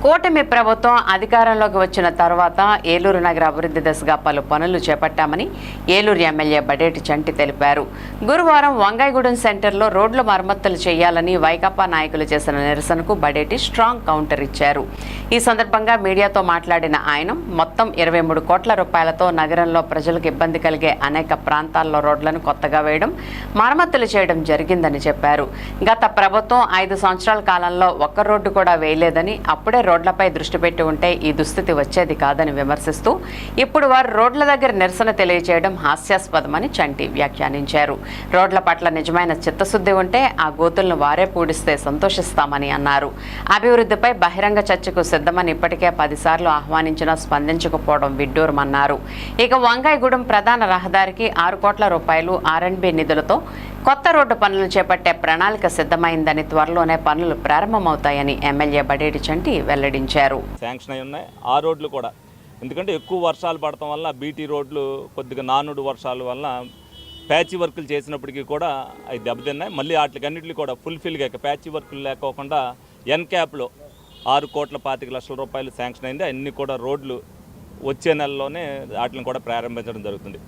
కూటమి ప్రభుత్వం అధికారంలోకి వచ్చిన తర్వాత ఏలూరు నగర అభివృద్ధి దిశగా పలు పనులు చేపట్టామని ఏలూరు ఎమ్మెల్యే బడేటి చంటి తెలిపారు. గురువారం వంగాయగూడెం సెంటర్లో రోడ్ల మరమ్మతులు చేయాలని వైకాపా నాయకులు చేసిన నిరసనకు బడేటి స్ట్రాంగ్ కౌంటర్ ఇచ్చారు. ఈ సందర్భంగా మీడియాతో మాట్లాడిన ఆయన మొత్తం 23 కోట్ల రూపాయలతో నగరంలో ప్రజలకు ఇబ్బంది కలిగే అనేక ప్రాంతాల్లో రోడ్లను కొత్తగా వేయడం, మరమ్మతులు చేయడం జరిగిందని చెప్పారు. గత ప్రభుత్వం 5 సంవత్సరాల కాలంలో ఒక్క రోడ్డు కూడా వేయలేదని, అప్పుడే రోడ్లపై దృష్టి పెట్టి ఉంటే ఈ దుస్థితి వచ్చేది కాదని విమర్శిస్తూ ఇప్పుడు వారు రోడ్ల దగ్గర నిరసన తెలియజేయడం హాస్యాస్పదమని చంటి వ్యాఖ్యానించారు. రోడ్ల పట్ల నిజమైన చిత్తశుద్ధి ఉంటే ఆ గోతులను వారే పూడిస్తే సంతోషిస్తామని అన్నారు. అభివృద్ధిపై బహిరంగ చర్చకు సిద్ధమని ఇప్పటికే 10 సార్లు ఆహ్వానించినా స్పందించకపోవడం విడ్డూరమన్నారు. ఇక వంగాయగూడెం ప్రధాన రహదారికి 6 కోట్ల రూపాయలు R&B నిధులతో కొత్త రోడ్డు పనులు చేపట్టే ప్రణాళిక సిద్ధమైందని, త్వరలోనే పనులు ప్రారంభమవుతాయని ఎమ్మెల్యే బడేటి చంటి వెల్లడించారు. శాంక్షన్ అయి ఉన్నాయి ఆ రోడ్లు కూడా, ఎందుకంటే ఎక్కువ వర్షాలు పడటం వల్ల బీటీ రోడ్లు కొద్దిగా నానుడు వర్షాల వల్ల ప్యాచీ వర్కులు చేసినప్పటికీ కూడా అవి దెబ్బతిన్నాయి. మళ్ళీ వాటికన్నింటినీ కూడా ఫుల్ఫిల్గా ప్యాచీ వర్కులు లేకోకుండా ఎన్క్యాప్లో 6 కోట్ల 25 లక్షల రూపాయలు శాంక్షన్ అయింది. అన్నీ కూడా రోడ్లు వచ్చే నెలలోనే వాటిని కూడా ప్రారంభించడం జరుగుతుంది.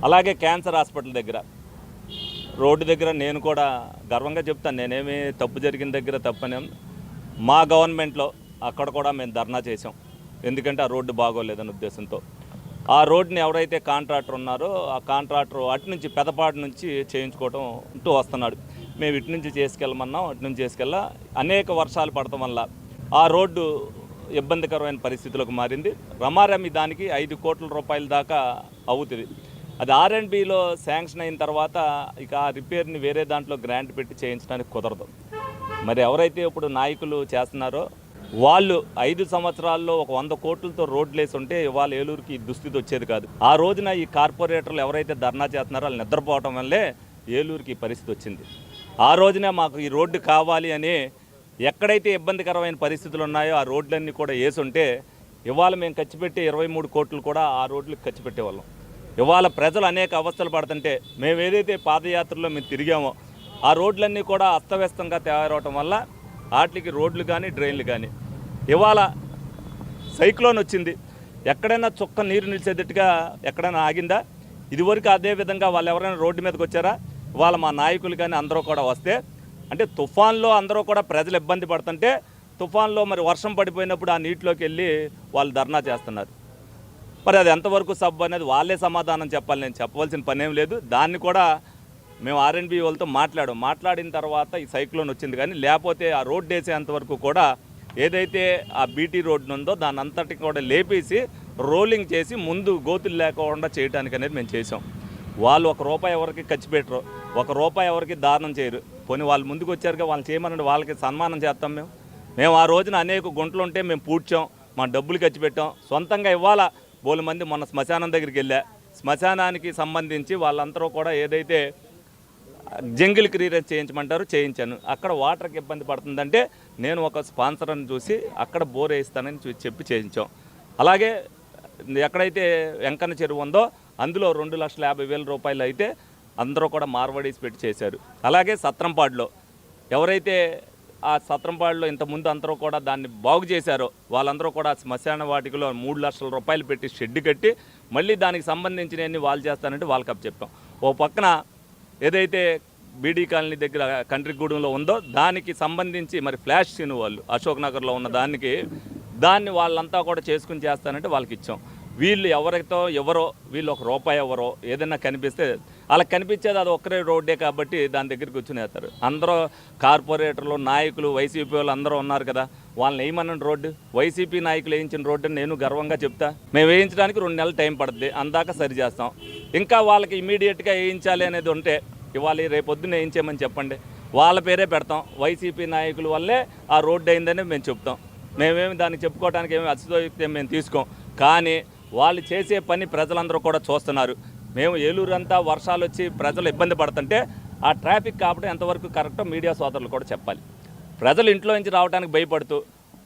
అలాగే క్యాన్సర్ హాస్పిటల్ దగ్గర రోడ్డు దగ్గర నేను కూడా గర్వంగా చెప్తాను, నేనేమి తప్పు జరిగిన దగ్గర తప్పనే మా గవర్నమెంట్లో అక్కడ కూడా మేము ధర్నా చేసాం. ఎందుకంటే ఆ రోడ్డు బాగోలేదనే ఉద్దేశంతో ఆ రోడ్డుని ఎవరైతే కాంట్రాక్టర్ ఉన్నారో ఆ కాంట్రాక్టర్ అటు నుంచి పెదపాటి నుంచి చేయించుకోవడం అంటూ వస్తున్నాడు. మేము ఇటు నుంచి చేసుకెళ్ళమన్నాం, అటు నుంచి చేసుకెళ్ళా అనేక వర్షాలు పడటం వల్ల ఆ రోడ్డు ఇబ్బందికరమైన పరిస్థితులకు మారింది. రమారమి దానికి 5 కోట్ల రూపాయల దాకా అవుతుంది. అది R&Bలో శాంక్షన్ అయిన తర్వాత ఇక ఆ రిపేర్ని వేరే దాంట్లో గ్రాంట్ పెట్టి చేయించడానికి కుదరదు. మరి ఎవరైతే ఇప్పుడు నాయకులు చేస్తున్నారో వాళ్ళు 5 సంవత్సరాల్లో ఒక 100 కోట్లతో రోడ్లు వేసి ఉంటే ఇవాళ ఏలూరుకి ఈ దుస్థితి వచ్చేది కాదు. ఆ రోజున ఈ కార్పొరేటర్లు ఎవరైతే ధర్నా చేస్తున్నారో వాళ్ళు నిద్రపోవటం వల్లే ఏలూరుకి ఈ పరిస్థితి వచ్చింది. ఆ రోజునే మాకు ఈ రోడ్డు కావాలి అని ఎక్కడైతే ఇబ్బందికరమైన పరిస్థితులు ఉన్నాయో ఆ రోడ్లన్నీ కూడా వేసి ఉంటే ఇవాళ మేము ఖర్చు పెట్టే 23 కోట్లు కూడా ఆ రోడ్లకు ఖర్చు పెట్టేవాళ్ళం. ఇవాళ ప్రజలు అనేక అవస్థలు పడుతుంటే మేము ఏదైతే పాదయాత్రలో మేము తిరిగామో ఆ రోడ్లన్నీ కూడా అస్తవ్యస్తంగా తయారవటం వల్ల వాటికి రోడ్లు కానీ డ్రైన్లు కానీ ఇవాళ సైక్లోన్ వచ్చింది, ఎక్కడైనా చుక్క నీరు నిలిచేటట్టుగా ఎక్కడైనా ఆగిందా? ఇదివరకు అదే విధంగా వాళ్ళు ఎవరైనా రోడ్డు మీదకి వచ్చారా? ఇవాళ మా నాయకులు కానీ అందరూ కూడా వస్తే అంటే తుఫాన్లో అందరూ కూడా ప్రజలు ఇబ్బంది పడుతుంటే తుఫాన్లో మరి వర్షం పడిపోయినప్పుడు ఆ నీటిలోకి వెళ్ళి వాళ్ళు ధర్నా చేస్తున్నారు. మరి అది ఎంతవరకు సబ్ అనేది వాళ్ళే సమాధానం చెప్పాలి, నేను చెప్పవలసిన పనేం లేదు. దాన్ని కూడా మేము R&B వాళ్ళతో మాట్లాడిన తర్వాత ఈ సైక్లోన్ వచ్చింది. కానీ లేకపోతే ఆ రోడ్డు వేసేంతవరకు కూడా ఏదైతే ఆ బీటీ రోడ్డు ఉందో దాని అంతటికి కూడా లేపేసి రోలింగ్ చేసి ముందు గోతులు లేకుండా చేయడానికి అనేది మేము చేసాం. వాళ్ళు ₹1 ఎవరికి ఖర్చు పెట్టరు, ₹1 ఎవరికి దానం చేయరు. పోనీ వాళ్ళు ముందుకు వచ్చారుగా, వాళ్ళని చేయమనండి, వాళ్ళకి సన్మానం చేస్తాం. మేము ఆ రోజున అనేక గుంటలు ఉంటే మేము పూడ్చాం, మా డబ్బులు ఖర్చు పెట్టాం. సొంతంగా ఇవాళ బోలు మంది మొన్న శ్మశానం దగ్గరికి వెళ్ళా, శ్మశానానికి సంబంధించి వాళ్ళందరూ కూడా ఏదైతే జంగిల్ క్లియరెన్స్ చేయించమంటారో చేయించాను. అక్కడ వాటర్కి ఇబ్బంది పడుతుందంటే నేను ఒక స్పాన్సర్ని చూసి అక్కడ బోర్ వేయిస్తానని చెప్పి చేయించాం. అలాగే ఎక్కడైతే వెంకన్న చెరువు ఉందో అందులో 2,50,000 రూపాయలు అయితే అందరూ కూడా మార్వడీస్ పెట్టి చేశారు. అలాగే సత్రంపాడులో ఎవరైతే ఆ సత్రంపాడులో ఇంతకుముందు అందరూ కూడా దాన్ని బాగు చేశారో వాళ్ళందరూ కూడా శ్మశాన వాటికలో 3 లక్షల రూపాయలు పెట్టి షెడ్ కట్టి మళ్ళీ దానికి సంబంధించినవన్నీ వాళ్ళు చేస్తానంటే వాళ్ళకి చెప్పాం. ఓ పక్కన ఏదైతే బీడీ కాలనీ దగ్గర కంట్రీగూడెంలో ఉందో దానికి సంబంధించి మరి ఫ్లాష్ సీన్ వాళ్ళు అశోక్ నగర్లో ఉన్న దాన్ని వాళ్ళంతా కూడా చేసుకుని చేస్తానంటే వాళ్ళకి ఇచ్చాం. వీళ్ళు ఎవరో వీళ్ళు ₹1 ఎవరో ఏదైనా కనిపిస్తే వాళ్ళకి కనిపించేది అది ఒక్కరే రోడ్డే కాబట్టి దాని దగ్గరికి కూర్చునేస్తారు. అందరూ కార్పొరేటర్లు, నాయకులు, వైసీపీ వాళ్ళు అందరూ ఉన్నారు కదా, వాళ్ళని వేయమన్న రోడ్డు వైసీపీ నాయకులు వేయించిన రోడ్డు అని నేను గర్వంగా చెప్తా. మేము వేయించడానికి 2 నెలలు టైం పడుతుంది, అందాక సరి చేస్తాం. ఇంకా వాళ్ళకి ఇమీడియట్గా వేయించాలి అనేది ఉంటే ఇవాళ రేపొద్దున వేయించామని చెప్పండి, వాళ్ళ పేరే పెడతాం. వైసీపీ నాయకుల వల్లే ఆ రోడ్డు అయిందని మేము చెప్తాం. మేమేమి దాన్ని చెప్పుకోవడానికి ఏమి అతిశయోక్తి మేము తీసుకోం. కానీ వాళ్ళు చేసే పని ప్రజలందరూ కూడా చూస్తున్నారు. మేము ఏలూరు అంతా వర్షాలు వచ్చి ప్రజలు ఇబ్బంది పడుతుంటే ఆ ట్రాఫిక్ కాబట్టి ఎంతవరకు కరెక్టో మీడియా సోదరులు కూడా చెప్పాలి. ప్రజలు ఇంట్లో నుంచి రావడానికి భయపడుతూ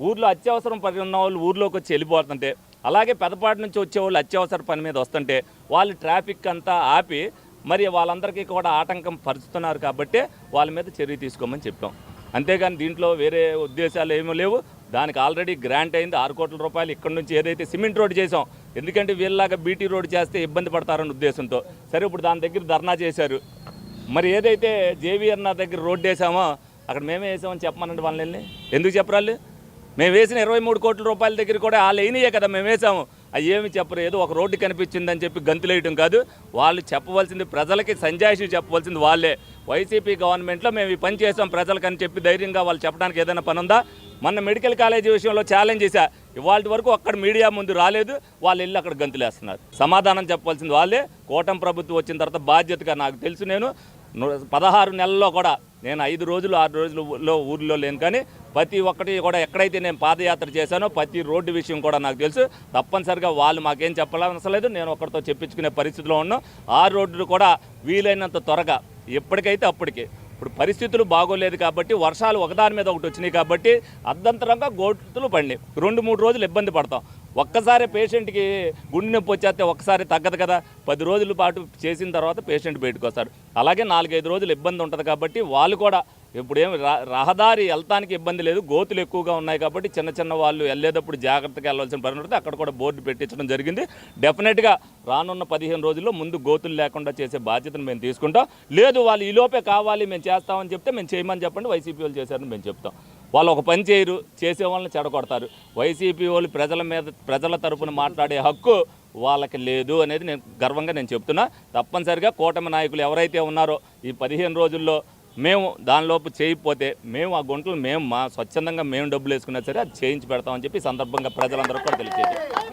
ఊర్లో అత్యవసరం పని ఉన్న వాళ్ళు ఊర్లోకి వచ్చి వెళ్ళిపోతుంటే, అలాగే పెదపాటి నుంచి వచ్చేవాళ్ళు అత్యవసర పని మీద వస్తుంటే వాళ్ళు ట్రాఫిక్ అంతా ఆపి మరి వాళ్ళందరికీ కూడా ఆటంకం పరుస్తున్నారు కాబట్టి వాళ్ళ మీద చర్య తీసుకోమని చెప్పాం. అంతేగాని దీంట్లో వేరే ఉద్దేశాలు ఏమీ లేవు. దానికి ఆల్రెడీ గ్రాంట్ అయింది 6 కోట్ల రూపాయలు. ఇక్కడ నుంచి ఏదైతే సిమెంట్ రోడ్ చేసాం, ఎందుకంటే వీళ్ళలాగా బీటీ రోడ్ చేస్తే ఇబ్బంది పడతారన్న ఉద్దేశంతో. సరే, ఇప్పుడు దాని దగ్గర ధర్నా చేశారు. మరి ఏదైతే జేవీఆర్ దగ్గర రోడ్డు వేసామో అక్కడ మేమే వేసామని చెప్పమనండి వాళ్ళని. ఎందుకు చెప్పరాళ్ళు? మేము వేసిన 23 కోట్ల రూపాయల దగ్గర కూడా వాళ్ళు అయినాయే కదా మేము వేసాము. అవి ఏమి చెప్పరు, ఏదో ఒక రోడ్డు కనిపించిందని చెప్పి గంతులేయటం కాదు. వాళ్ళు చెప్పవలసింది, ప్రజలకి సంజాయిషి చెప్పవలసింది వాళ్ళే. వైసీపీ గవర్నమెంట్లో మేము ఈ పని చేసాం ప్రజలకని చెప్పి ధైర్యంగా వాళ్ళు చెప్పడానికి ఏదైనా పని ఉందా? మొన్న మెడికల్ కాలేజీ విషయంలో ఛాలెంజ్ చేశా, ఇవాళ వరకు అక్కడ మీడియా ముందు రాలేదు, వాళ్ళు వెళ్ళి అక్కడ గంతులేస్తున్నారు. సమాధానం చెప్పవలసింది వాళ్ళే. కూటమి ప్రభుత్వం వచ్చిన తర్వాత బాధ్యతగా, నాకు తెలుసు, నేను 16 నెలల్లో కూడా నేను 5 రోజులు 6 రోజుల్లో ఊర్లో లేను, కానీ ప్రతి ఒక్కటి కూడా ఎక్కడైతే నేను పాదయాత్ర చేశానో ప్రతి రోడ్డు విషయం కూడా నాకు తెలుసు. తప్పనిసరిగా వాళ్ళు మాకేం చెప్పాల్సిన లేదు, నేను ఒకరితో చెప్పించుకునే పరిస్థితిలో ఉన్నాం. ఆ రోడ్లు కూడా వీలైనంత త్వరగా, ఎప్పటికైతే అప్పటికి. ఇప్పుడు పరిస్థితులు బాగోలేదు కాబట్టి, వర్షాలు ఒకదాని మీద ఒకటి వచ్చినాయి కాబట్టి అర్ధంతరంగా గోతులు పడినాయి. 2-3 రోజులు ఇబ్బంది పడతాం. ఒక్కసారి పేషెంట్కి గుండె నొప్పి వచ్చేస్తే ఒక్కసారి తగ్గదు కదా. 10 రోజుల పాటు చేసిన తర్వాత పేషెంట్ బయటకు వస్తారు. అలాగే 4-5 రోజులు ఇబ్బంది ఉంటుంది కాబట్టి వాళ్ళు కూడా ఇప్పుడేమి రహదారి వెళ్తానికి ఇబ్బంది లేదు, గోతులు ఎక్కువగా ఉన్నాయి కాబట్టి చిన్న చిన్న వాళ్ళు వెళ్ళేటప్పుడు జాగ్రత్తగా వెళ్ళాల్సిన పని ఉంటుంది. అక్కడ కూడా బోర్డు పెట్టించడం జరిగింది. డెఫినెట్గా రానున్న 15 రోజుల్లో ముందు గోతులు లేకుండా చేసే బాధ్యతను మేము తీసుకుంటాం. లేదు వాళ్ళు ఈలోపే కావాలి మేము చేస్తామని చెప్తే మేము చేయమని చెప్పండి, వైసీపీ వాళ్ళు చేశారని మేము చెప్తాం. వాళ్ళు ఒక పని చేయరు, చేసే వాళ్ళని చెడగొడతారు. వైసీపీ వాళ్ళు ప్రజల తరపున మాట్లాడే హక్కు వాళ్ళకి లేదు అనేది నేను గర్వంగా చెప్తున్నా. తప్పనిసరిగా కూటమి నాయకులు ఎవరైతే ఉన్నారో ఈ 15 రోజుల్లో మేము దానిలోపు చేయకపోతే మేము ఆ గుంటలు మేము స్వచ్ఛందంగా మేము డబ్బులు వేసుకున్నా సరే అది చేయించి పెడతామని చెప్పి సందర్భంగా ప్రజలందరూ కూడా తెలియజేయాలి.